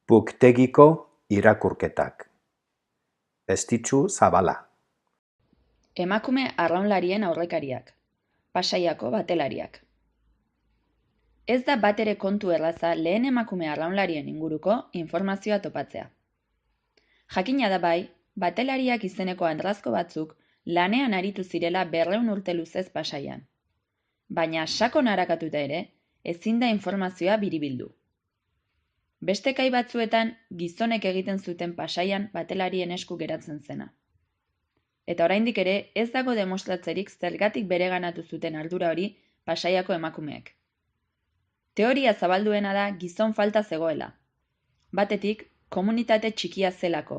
Puktegiko irakurketak. Estitxu Zabala. Emakume arraunlarien aurrekariak. Pasaiako batelariak. Ez da batere kontu erraza lehen emakume arraunlarien inguruko informazioa topatzea. Jakina da bai, batelariak izeneko andrazko batzuk lanean aritu zirela 200 urte luzez Pasaian. Baina sakon arakatuta ere, ezin da informazioa biribildu. Beste kai batzuetan gizonek egiten zuten Pasaian batelarien esku geratzen zena. Eta oraindik ere ez dago demostratzerik zergatik bereganatu zuten ardura hori Pasaiako emakumeek. Teoria zabalduena da gizon falta zegoela. Batetik, komunitate txikia zelako,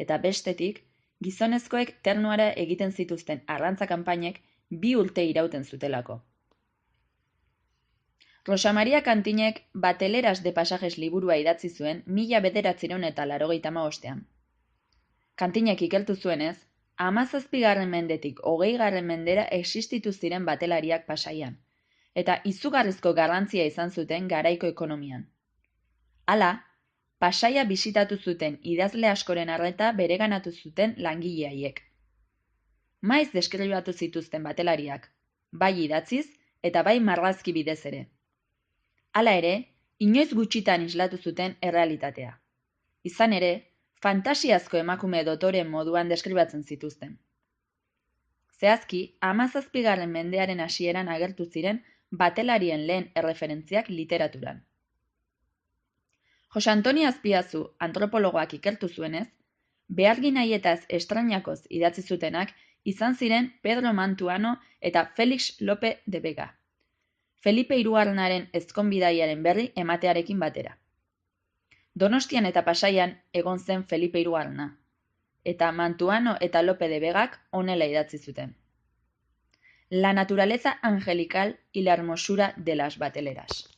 eta bestetik, gizonezkoek ternuara egiten zituzten arrantza kanpainek 2 urte irauten zutelako. Rosa Maria Kantinek Bateleras de Pasajes liburua idatzi zuen 1985ean. Kantinek ikertu zuenez, 17. mendetik 20. mendera existitu ziren batelariak Pasaian, eta izugarrizko garrantzia izan zuten garaiko ekonomian. Hala, Pasaia bisitatu zuten idazle askoren arreta bereganatu zuten langile haiek. Maiz deskribatu zituzten batelariak, bai idatziz eta bai marrazki bidez ere. Hala ere, inoiz gutxitan islatu zuten errealitatea. Izan ere, fantasiazko emakume dotoreen moduan deskribatzen zituzten. Zehazki, 17. mendearen hasieran agertu ziren batelarien lehen erreferentziak literaturan. Jose Antonio Azpiazu antropologoak ikertu zuenez, beharginaietaz estrainakoz idatzi zutenak izan ziren Pedro Mantuano eta Felix Lope de Vega. Felipe hirugarrenaren ezkonbidaiaren berri ematearekin batera. Donostian eta Pasaian egon zen Felipe hirugarrena, eta Mantuano eta Lope de Vegak honela idatzi zuten. La naturaleza angelical y la hermosura de las bateleras.